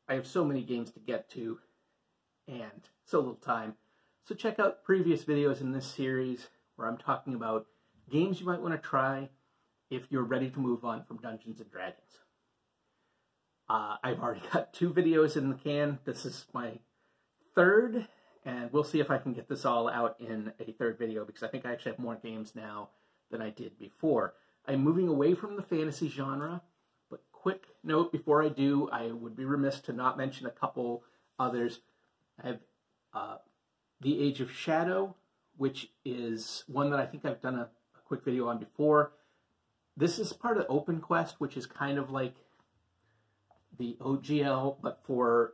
I have so many games to get to and so little time. So check out previous videos in this series where I'm talking about games you might want to try if you're ready to move on from Dungeons & Dragons. I've already got 2 videos in the can. This is my 3rd, and we'll see if I can get this all out in a 3rd video, because I think I actually have more games now than I did before. I'm moving away from the fantasy genre, but quick note before I do, I would be remiss to not mention a couple others. I have The Age of Shadow, which is one that I think I've done a quick video on before. This is part of Open Quest, which is kind of like the OGL, but for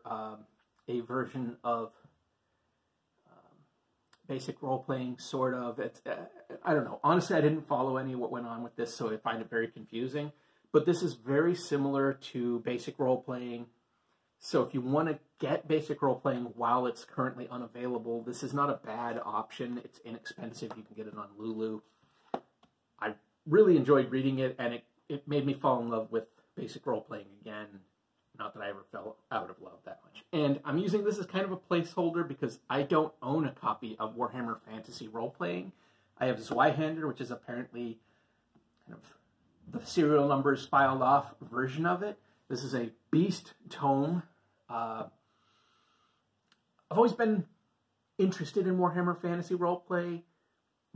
a version of basic role-playing, sort of. It's, I don't know. Honestly, I didn't follow any of what went on with this, so I find it very confusing. But this is very similar to basic role-playing. So if you want to get basic role-playing while it's currently unavailable, this is not a bad option. It's inexpensive. You can get it on Lulu. I really enjoyed reading it, and it made me fall in love with basic role-playing again. Not that I ever fell out of love that much. And I'm using this as kind of a placeholder because I don't own a copy of Warhammer Fantasy Role-Playing. I have Zweihander, which is apparently kind of the serial numbers filed off version of it. This is a beast tome. I've always been interested in Warhammer Fantasy Roleplay,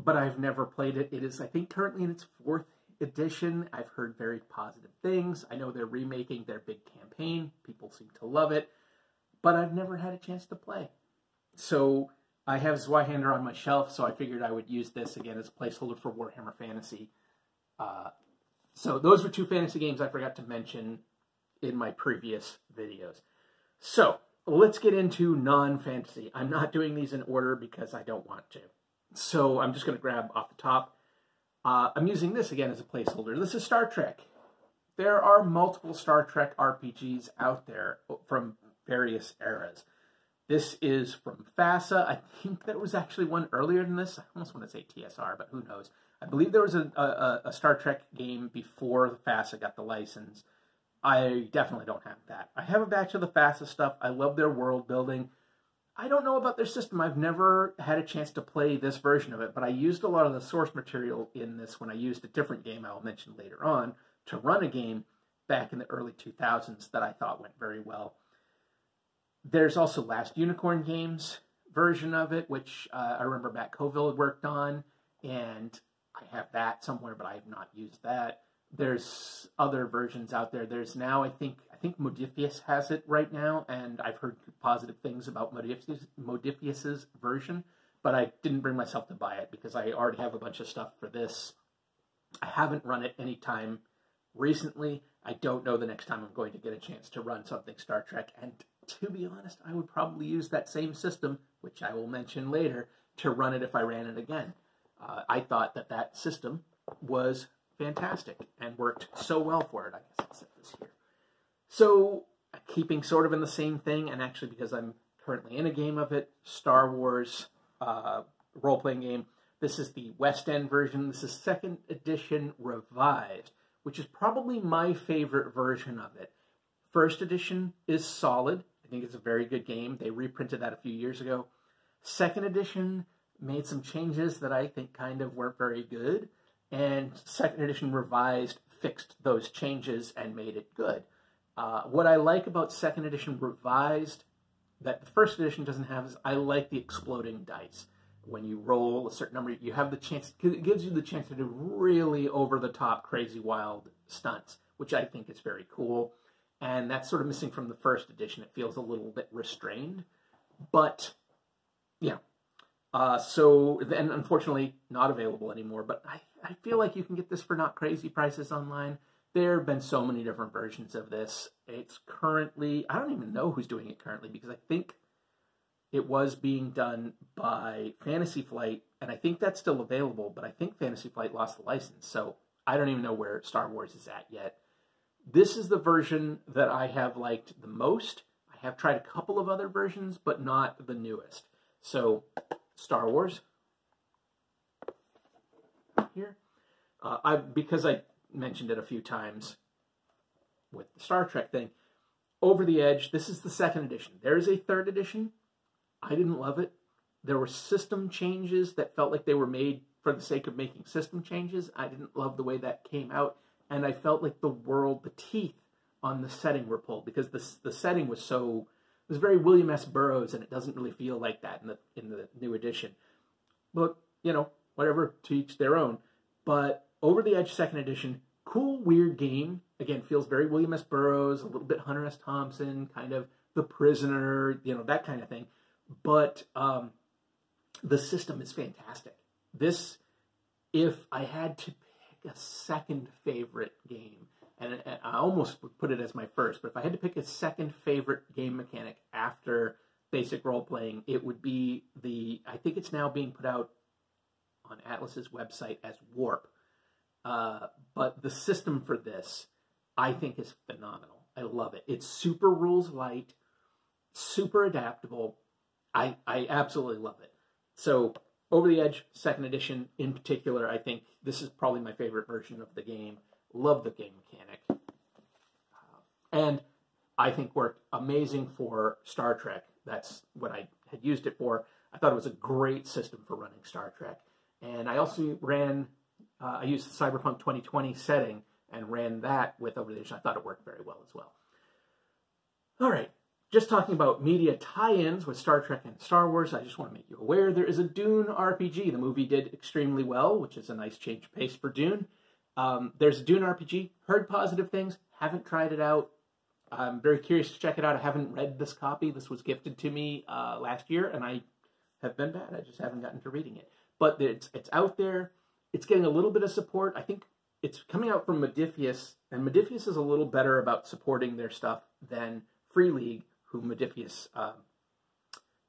but I've never played it. It is, I think, currently in its 4th edition. I've heard very positive things. I know they're remaking their big campaign. People seem to love it, but I've never had a chance to play. So I have Zweihander on my shelf, so I figured I would use this again as a placeholder for Warhammer Fantasy. So those were 2 fantasy games I forgot to mention in my previous videos. So let's get into non-fantasy. I'm not doing these in order because I don't want to. So I'm just going to grab off the top. I'm using this again as a placeholder. This is Star Trek. There are multiple Star Trek RPGs out there from various eras. This is from FASA. I think there was actually one earlier than this. I almost want to say TSR, but who knows. I believe there was a Star Trek game before the FASA got the license. I definitely don't have that. I have a batch of the FASA stuff. I love their world building. I don't know about their system. I've never had a chance to play this version of it, but I used a lot of the source material in this when I used a different game I'll mention later on to run a game back in the early 2000s that I thought went very well. There's also Last Unicorn Games version of it, which I remember Matt Colville had worked on, and I have that somewhere, but I have not used that. There's other versions out there. There's now, I think Modiphius has it right now, and I've heard positive things about Modiphius's version, but I didn't bring myself to buy it because I already have a bunch of stuff for this. I haven't run it anytime recently. I don't know the next time I'm going to get a chance to run something Star Trek, and to be honest, I would probably use that same system, which I will mention later, to run it if I ran it again. I thought that system was fantastic and worked so well for it. I guess I'll set this here. So, keeping sort of in the same thing, and actually because I'm currently in a game of it, Star Wars role-playing game. This is the West End version. This is 2nd edition revised, which is probably my favorite version of it. 1st edition is solid. I think it's a very good game. They reprinted that a few years ago. 2nd edition made some changes that I think kind of weren't very good. And 2nd edition revised fixed those changes and made it good. What I like about 2nd edition revised that the 1st edition doesn't have is I like the exploding dice. When you roll a certain number, you have the chance, it gives you the chance to do really over-the-top, crazy, wild stunts, which I think is very cool. And that's sort of missing from the 1st edition. It feels a little bit restrained. But, yeah. So, then unfortunately, not available anymore. But I feel like you can get this for not crazy prices online. There have been so many different versions of this. It's currently, I don't even know who's doing it currently, because I think it was being done by Fantasy Flight, and I think that's still available, but I think Fantasy Flight lost the license, so I don't even know where Star Wars is at yet. This is the version that I have liked the most. I have tried a couple of other versions, but not the newest. So, Star Wars. Here. Because I mentioned it a few times with the Star Trek thing, Over the Edge, this is the second edition. There is a third edition. I didn't love it. There were system changes that felt like they were made for the sake of making system changes. I didn't love the way that came out, and I felt like the teeth on the setting were pulled, because the setting was very William S. Burroughs, and it doesn't really feel like that in the new edition. But, you know, whatever, to each their own. But Over the Edge second edition, cool, weird game. Again, feels very William S. Burroughs, a little bit Hunter S. Thompson, kind of The Prisoner, you know, that kind of thing. But the system is fantastic. This, if I had to pick a second favorite game, and I almost would put it as my first, but if I had to pick a second favorite game mechanic after basic role-playing, it would be I think it's now being put out on Atlas's website as Warp. But the system for this, I think, is phenomenal. I love it. It's super rules light, super adaptable. I absolutely love it. So Over the Edge second edition in particular, I think this is probably my favorite version of the game. Love the game mechanic. And I think worked amazing for Star Trek. That's what I had used it for. I thought it was a great system for running Star Trek. And I also ran, I used the Cyberpunk 2020 setting and ran that with Over the Edge. I thought it worked very well as well. All right, just talking about media tie-ins with Star Trek and Star Wars, I just want to make you aware there is a Dune RPG. The movie did extremely well, which is a nice change of pace for Dune. There's a Dune RPG. Heard positive things. Haven't tried it out. I'm very curious to check it out. I haven't read this copy. This was gifted to me last year, and I have been bad. I just haven't gotten to reading it. But it's out there. It's getting a little bit of support. I think it's coming out from Modiphius, and Modiphius is a little better about supporting their stuff than Free League, who Modiphius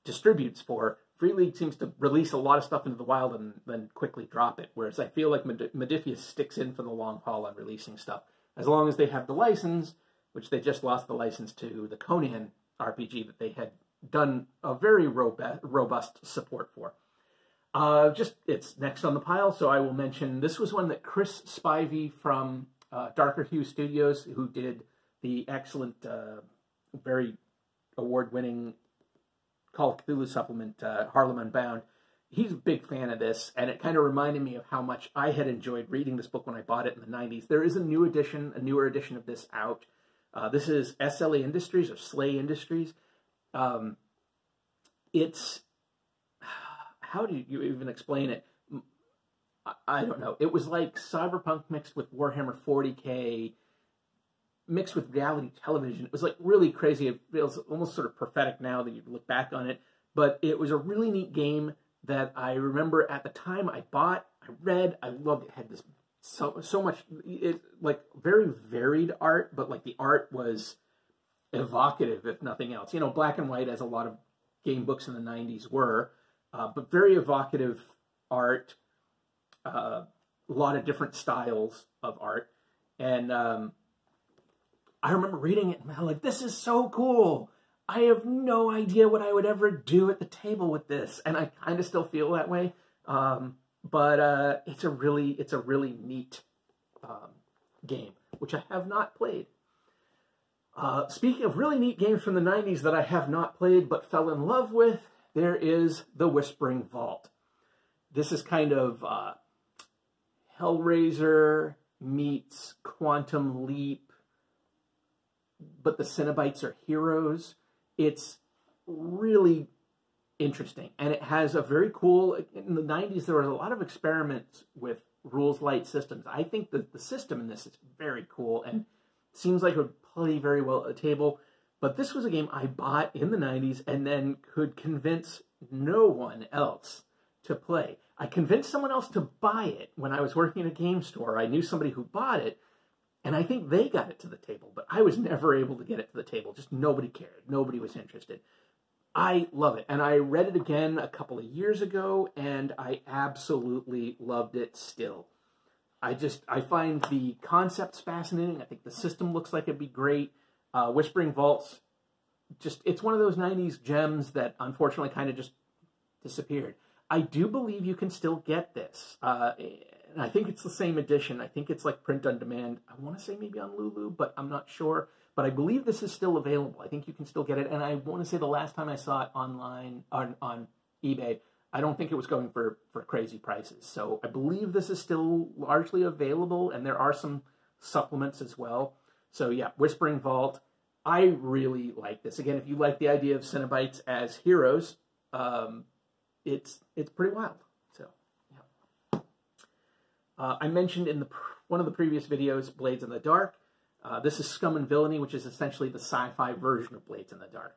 distributes for. Free League seems to release a lot of stuff into the wild and then quickly drop it, whereas I feel like Modiphius sticks in for the long haul on releasing stuff. As long as they have the license, which they just lost the license to the Conan RPG that they had done a very robust support for. It's next on the pile, so I will mention this was one that Chris Spivey from Darker Hue Studios, who did the excellent, very award-winning Call of Cthulhu supplement, Harlem Unbound. He's a big fan of this, and it kind of reminded me of how much I had enjoyed reading this book when I bought it in the 90s. There is a newer edition of this out. This is SLA Industries, or Slay Industries. It's, how do you even explain it? I don't know. It was like Cyberpunk mixed with Warhammer 40K, mixed with reality television. It was like really crazy. It feels almost sort of prophetic now that you look back on it. But it was a really neat game that I remember at the time I bought, I read, I loved it. It had this so much, like very varied art, but like the art was evocative, if nothing else. You know, black and white, as a lot of game books in the 90s were, but very evocative art, a lot of different styles of art. And I remember reading it and I'm like, this is so cool. I have no idea what I would ever do at the table with this. And I kind of still feel that way. But it's a really neat game, which I have not played. Speaking of really neat games from the 90s that I have not played but fell in love with, there is The Whispering Vault. This is kind of Hellraiser meets Quantum Leap, but the Cenobites are heroes. It's really interesting, and it has a very cool, in the 90s there was a lot of experiments with rules light systems. I think that the system in this is very cool and seems like it would play very well at a table, but this was a game I bought in the 90s and then could convince no one else to play. I convinced someone else to buy it when I was working at a game store. I knew somebody who bought it, and I think they got it to the table, but I was never able to get it to the table. Just nobody cared. Nobody was interested. I love it. And I read it again a couple of years ago, and I absolutely loved it still. I find the concepts fascinating. I think the system looks like it'd be great. Whispering Vaults, it's one of those 90s gems that unfortunately kind of just disappeared. I do believe you can still get this. And I think it's the same edition. I think it's like print on demand. I want to say maybe on Lulu, but I'm not sure. but I believe this is still available. I think you can still get it, and I want to say the last time I saw it online on eBay, I don't think it was going for crazy prices. So I believe this is still largely available, and there are some supplements as well. So yeah, Whispering Vault. I really like this. Again, if you like the idea of Cenobites as heroes, it's pretty wild. So yeah. I mentioned in one of the previous videos, Blades in the Dark. This is Scum and Villainy, which is essentially the sci-fi version of Blades in the Dark,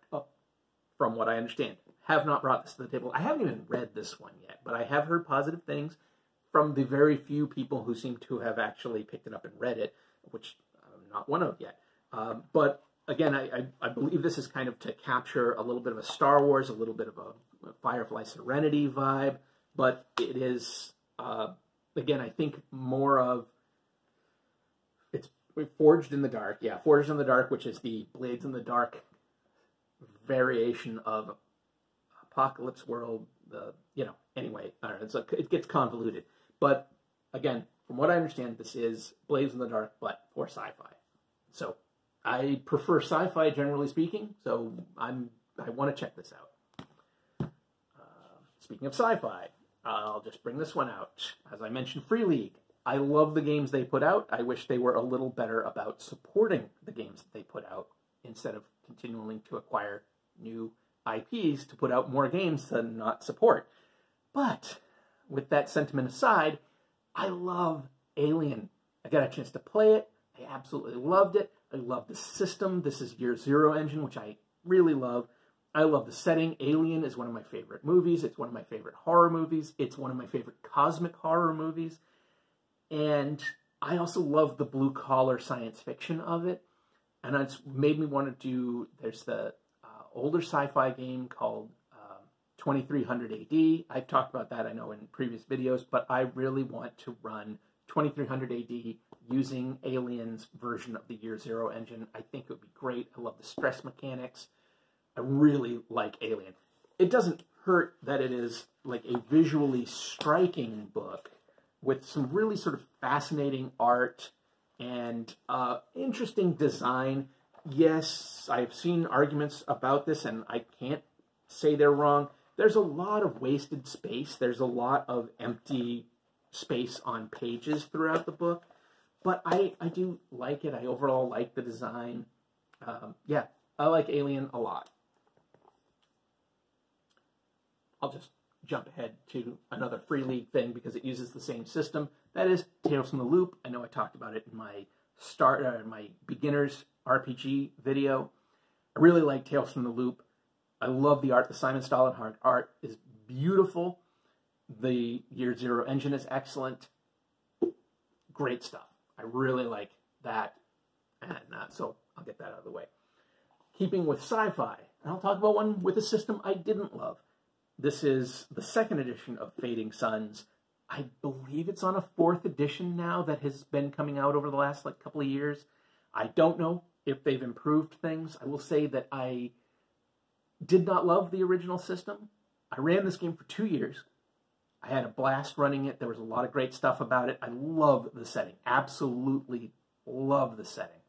from what I understand. Have not brought this to the table. I haven't even read this one yet, but I have heard positive things from the very few people who seem to have actually picked it up and read it, which I'm not one of yet. But again, I believe this is kind of to capture a little bit of a Star Wars, a little bit of a Firefly Serenity vibe, but it is, again, I think more of, it's Forged in the Dark. Yeah, Forged in the Dark, which is the Blades in the Dark variation of Apocalypse World. Anyway, I don't know, it gets convoluted. But again, from what I understand, this is Blades in the Dark, but for sci-fi. So I prefer sci-fi, generally speaking, so I want to check this out. Speaking of sci-fi, I'll just bring this one out. As I mentioned, Free League. I love the games they put out. I wish they were a little better about supporting the games that they put out instead of continuing to acquire new IPs to put out more games to not support. But with that sentiment aside, I love Alien. I got a chance to play it. I absolutely loved it. I love the system. This is Year Zero engine, which I really love. I love the setting. Alien is one of my favorite movies. It's one of my favorite horror movies. It's one of my favorite cosmic horror movies. And I also love the blue-collar science fiction of it. And it's made me want to do, there's the older sci-fi game called 2300 AD. I've talked about that, I know, in previous videos, but I really want to run 2300 AD using Alien's version of the Year Zero engine. I think it would be great. I love the stress mechanics. I really like Alien. It doesn't hurt that it is like a visually striking book with some really sort of fascinating art and interesting design. Yes, I've seen arguments about this, and I can't say they're wrong. There's a lot of wasted space. There's a lot of empty space on pages throughout the book. But I do like it. I overall like the design. Yeah, I like Alien a lot. I'll just jump ahead to another Free League thing because it uses the same system. That is Tales from the Loop. I know I talked about it in my my beginners RPG video. I really like Tales from the Loop. I love the art. The Simon Stollenhag art is beautiful. The Year Zero engine is excellent. Great stuff. I really like that. And so I'll get that out of the way. Keeping with sci-fi, I'll talk about one with a system I didn't love. This is the second edition of Fading Suns. I believe it's on a 4th edition now that has been coming out over the last couple of years. I don't know if they've improved things. I will say that I did not love the original system. I ran this game for 2 years. I had a blast running it. There was a lot of great stuff about it. I love the setting. Absolutely love the setting.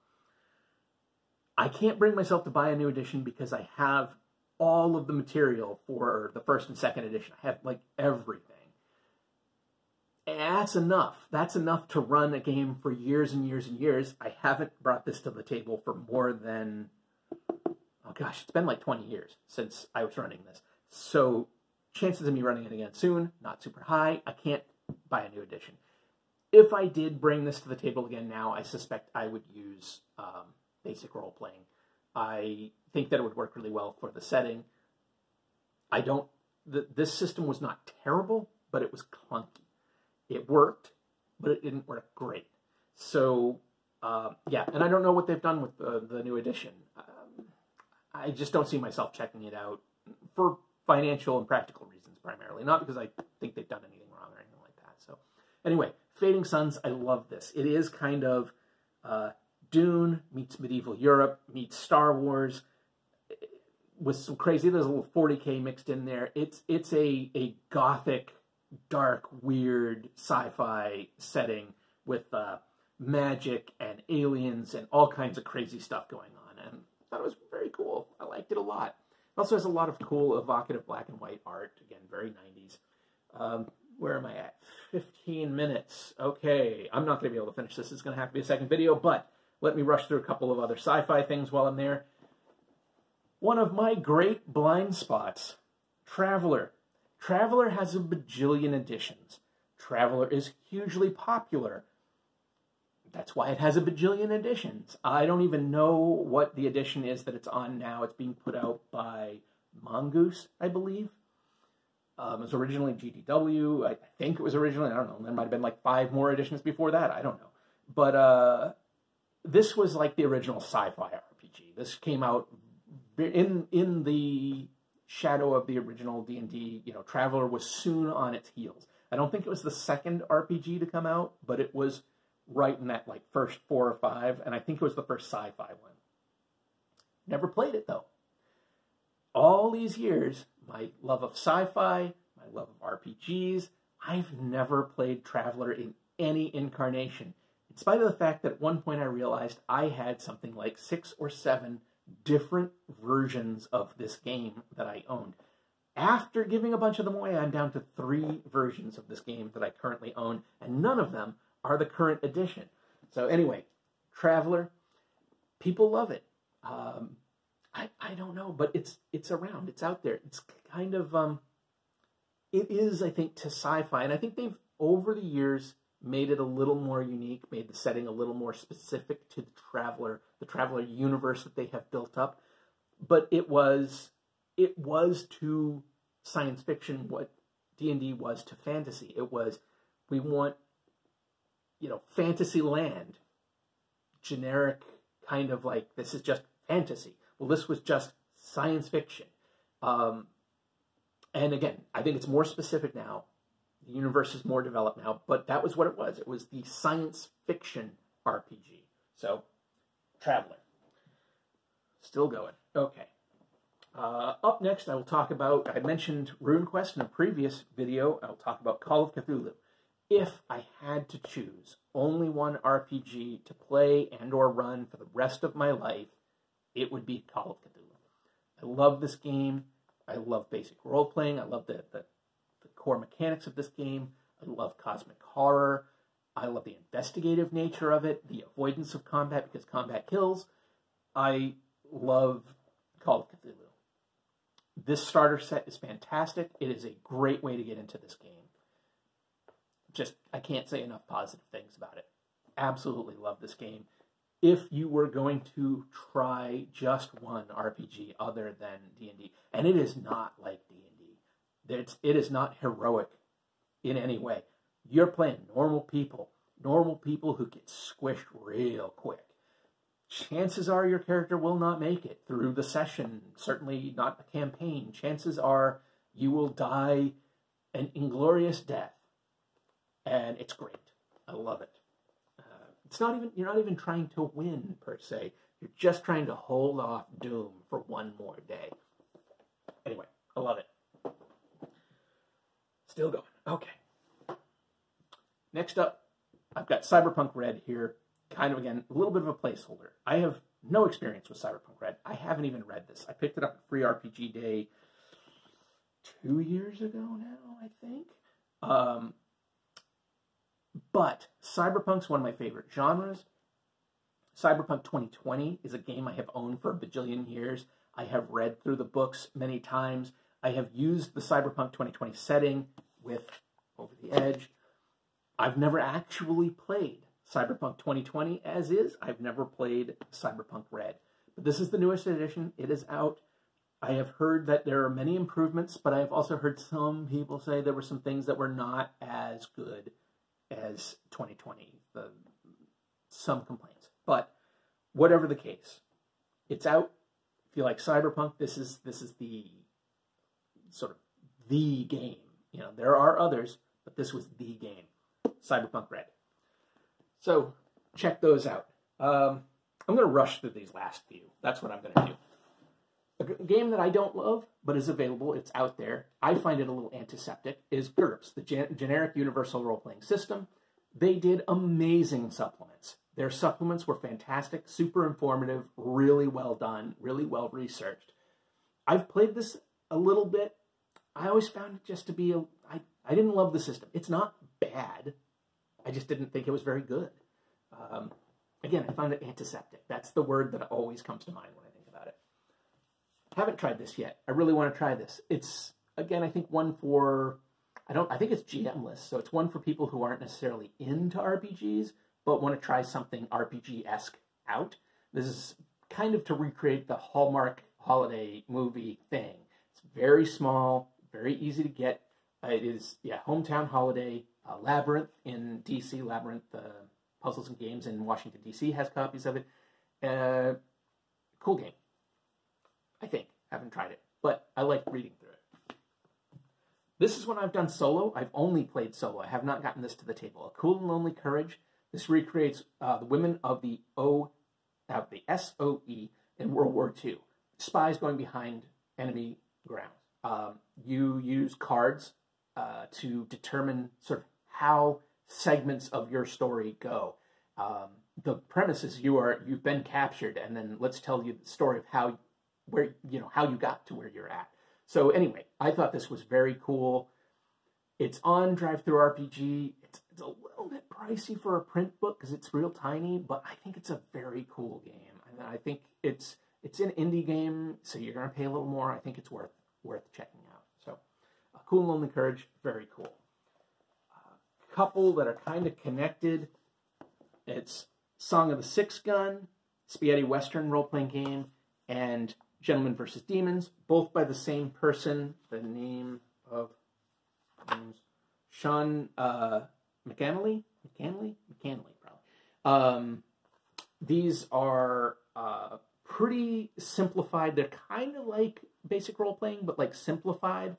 I can't bring myself to buy a new edition because I have all of the material for the 1st and 2nd edition. I have everything. And that's enough. That's enough to run a game for years and years and years. I haven't brought this to the table for more than, oh gosh, it's been 20 years since I was running this. So chances of me running it again soon, not super high. I can't buy a new edition. If I did bring this to the table again now, I suspect I would use basic role-playing. I think that it would work really well for the setting. This system was not terrible, but it was clunky. It worked, but it didn't work great. So, yeah, and I don't know what they've done with the new edition. I just don't see myself checking it out for financial and practical reasons primarily, not because I think they've done anything wrong or anything like that. So, anyway, Fading Suns, I love this. It is kind of Dune meets medieval Europe meets Star Wars with some crazy, there's a little 40K mixed in there. It's a gothic, dark, weird sci-fi setting with magic and aliens and all kinds of crazy stuff going on. thought it was very cool. I liked it a lot. It also has a lot of cool, evocative black and white art. Again, very 90s. Where am I at? 15 minutes. Okay, I'm not going to be able to finish this. It's going to have to be a second video, but let me rush through a couple of other sci-fi things while I'm there. One of my great blind spots, Traveler. Traveler has a bajillion editions. Traveler is hugely popular. That's why it has a bajillion editions. I don't even know what the edition is that it's on now. It's being put out by Mongoose, I believe. It was originally GDW. I think it was originally, I don't know, there might have been like 5 more editions before that. I don't know. But this was like the original sci-fi RPG. This came out in the shadow of the original D&D. You know, Traveler was soon on its heels. I don't think it was the second RPG to come out, but it was right in that like first 4 or 5, and I think it was the first sci-fi one. Never played it though. All these years, my love of sci-fi, my love of RPGs, I've never played Traveler in any incarnation, in spite of the fact that at one point I realized I had something like 6 or 7 different versions of this game that I owned. After giving a bunch of them away, I'm down to 3 versions of this game that I currently own, and none of them are the current edition. So anyway, Traveler, people love it. I don't know, but it's around. It's out there. It's kind of, it is, I think, to sci-fi. And I think they've, over the years, made it a little more unique, made the setting a little more specific to the Traveler universe that they have built up. But it was to science fiction what D&D was to fantasy. It was, we want, you know, fantasy land, generic kind of like, this is just fantasy. Well, this was just science fiction. And again, I think it's more specific now. The universe is more developed now, but that was what it was. It was the science fiction RPG. So, Traveler. Still going. Okay. Up next, I will talk about, I mentioned RuneQuest in a previous video. I'll talk about Call of Cthulhu. If I had to choose only one RPG to play and or run for the rest of my life, it would be Call of Cthulhu. I love this game. I love basic role-playing. I love the core mechanics of this game. I love cosmic horror. I love the investigative nature of it, the avoidance of combat because combat kills. I love Call of Cthulhu. This starter set is fantastic. It is a great way to get into this game. Just, I can't say enough positive things about it. Absolutely love this game. If you were going to try just one RPG other than D&D, and it is not like D&D. It is not heroic in any way. You're playing normal people who get squished real quick. Chances are your character will not make it through the session, certainly not the campaign. Chances are you will die an inglorious death, and it's great. I love it. It's not even, you're not even trying to win, per se. You're just trying to hold off doom for one more day. Anyway, I love it. Still going. Okay. Next up, I've got Cyberpunk Red here. Kind of, again, a little bit of a placeholder. I have no experience with Cyberpunk Red. I haven't even read this. I picked it up at Free RPG Day 2 years ago now, I think. But Cyberpunk's one of my favorite genres. Cyberpunk 2020 is a game I have owned for a bajillion years. I have read through the books many times. I have used the Cyberpunk 2020 setting with Over the Edge. I've never actually played Cyberpunk 2020 as is. I've never played Cyberpunk Red. But this is the newest edition. It is out. I have heard that there are many improvements, but I have also heard some people say there were some things that were not as good as 2020, some complaints. But whatever the case, it's out. If you like Cyberpunk, this is the sort of the game. You know, there are others, but this was the game. Cyberpunk Red. So check those out. I'm going to rush through these last few. That's what I'm going to do. A game that I don't love, but is available, it's out there, I find it a little antiseptic, is GURPS, the Generic Universal Role-Playing System. They did amazing supplements. Their supplements were fantastic, super informative, really well done, really well researched. I've played this a little bit. I always found it just to be I didn't love the system. It's not bad. I just didn't think it was very good. Again, I found it antiseptic. That's the word that always comes to mind when I think about it. Haven't tried this yet. I really want to try this. It's, again, I think one for, I think it's GM-less, so it's one for people who aren't necessarily into RPGs, but want to try something RPG-esque out. This is kind of to recreate the Hallmark holiday movie thing. It's very small, very easy to get. It is, yeah, Hometown Holiday. Labyrinth in DC, Labyrinth Puzzles and Games in Washington, D.C. has copies of it. Cool game, I think. Haven't tried it, but I like reading through it. This is one I've done solo. I've only played solo. I have not gotten this to the table. A Cool and Lonely Courage. This recreates the women of the SOE in World War II. Spies going behind enemy grounds. You use cards to determine sort of how segments of your story go. The premise is you've been captured, and then let's tell you the story of how you got to where you're at. So anyway, I thought this was very cool. It's on Drive-Thru RPG. It's a little bit pricey for a print book because it's real tiny, but I think it's a very cool game. And I think it's an indie game, so you're going to pay a little more. I think it's worth checking out. So, Cool and Lonely Courage, very cool. A couple that are kind of connected. It's Song of the Six Gun, spaghetti western role-playing game, and Gentlemen vs. Demons, both by the same person. The name of Sean McAnally, probably. These are pretty simplified. They're kind of like basic role-playing, but like simplified.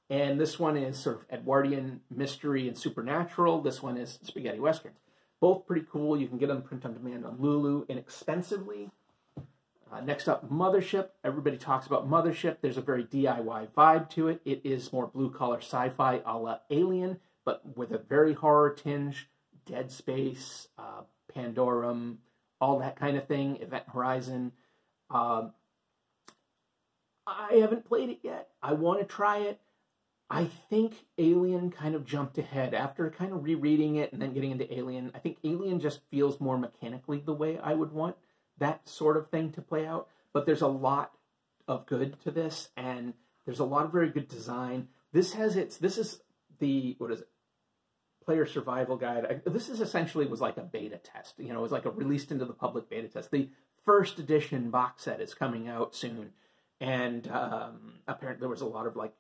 And this one is sort of Edwardian mystery and supernatural. This one is spaghetti western. Both pretty cool. You can get them print on demand on Lulu inexpensively. Next up, Mothership. Everybody talks about Mothership. There's a very DIY vibe to it. It is more blue-collar sci-fi a la Alien, but with a very horror tinge. Dead Space, Pandorum, all that kind of thing. Event Horizon. I haven't played it yet. I want to try it. I think Alien kind of jumped ahead. After kind of rereading it and then getting into Alien, I think Alien just feels more mechanically the way I would want that sort of thing to play out. But there's a lot of good to this, and there's a lot of very good design. This is the, what is it? Player survival guide. This is essentially was like a beta test. You know, it was like a released into the public beta test. The first edition box set is coming out soon, and apparently there was a lot of like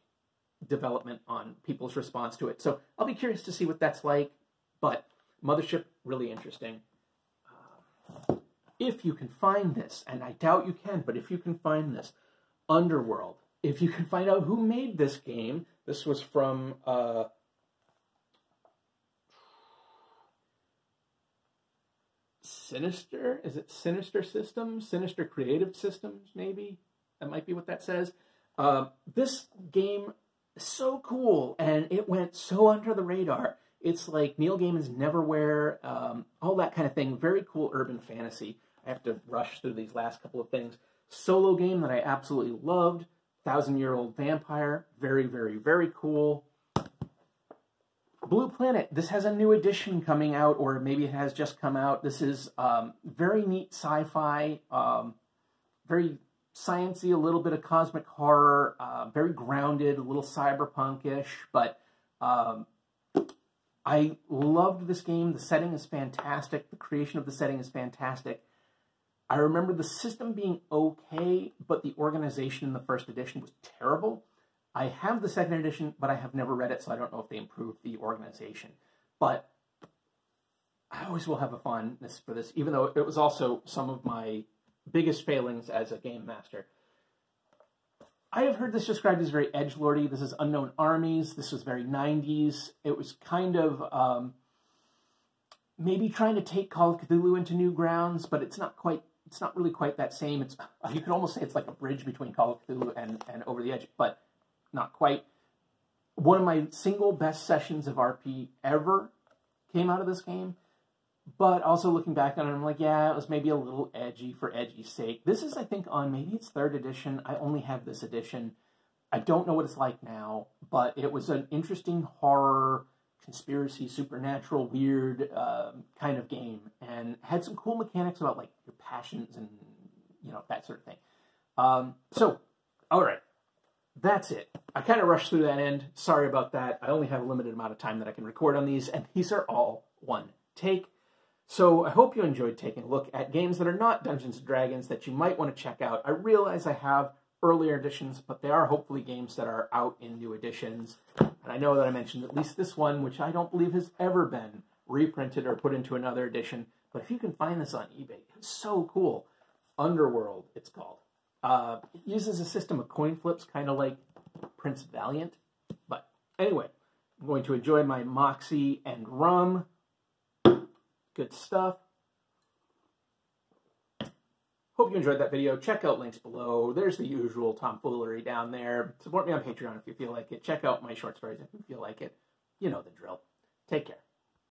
development on people's response to it. So I'll be curious to see what that's like. But Mothership, really interesting. If you can find this, and I doubt you can, but if you can find this, Underworld. If you can find out who made this game, this was from Sinister? Is it Sinister Systems? Sinister Creative Systems, maybe? That might be what that says. This game is so cool, and it went so under the radar. It's like Neil Gaiman's Neverwhere, all that kind of thing. Very cool urban fantasy. I have to rush through these last couple of things. Solo game that I absolutely loved. 1,000-Year-Old Vampire. Very, very, very cool. Blue Planet. This has a new edition coming out, or maybe it has just come out. This is very neat sci-fi, very sciencey, a little bit of cosmic horror, very grounded, a little cyberpunk-ish, but I loved this game. The setting is fantastic. The creation of the setting is fantastic. I remember the system being okay, but the organization in the first edition was terrible. I have the second edition, but I have never read it, so I don't know if they improved the organization. But I always will have a fondness for this, even though it was also some of my biggest failings as a game master. I have heard this described as very edgelordy. This is Unknown Armies. This was very 90s. It was kind of maybe trying to take Call of Cthulhu into new grounds, but it's not really quite that same. You could almost say it's like a bridge between Call of Cthulhu and Over the Edge, but not quite. One of my single best sessions of RP ever. came out of this game. But also looking back on it, I'm like, yeah, it was maybe a little edgy for edgy's sake. This is, I think, on maybe its 3rd edition. I only have this edition. I don't know what it's like now, but it was an interesting horror, conspiracy, supernatural, weird kind of game, and had some cool mechanics about like your passions and that sort of thing. So, all right, that's it. I kind of rushed through that end. Sorry about that. I only have a limited amount of time that I can record on these, and these are all one take. So I hope you enjoyed taking a look at games that are not Dungeons & Dragons that you might want to check out. I realize I have earlier editions, but they are hopefully games that are out in new editions. And I know that I mentioned at least this one, which I don't believe has ever been reprinted or put into another edition. But if you can find this on eBay, it's so cool. Underworld, it's called. It uses a system of coin flips, kind of like Prince Valiant. But anyway, I'm going to enjoy my Moxie and rum. Good stuff. Hope you enjoyed that video. Check out links below. There's the usual tomfoolery down there. Support me on Patreon if you feel like it. Check out my short stories if you feel like it. You know the drill. Take care.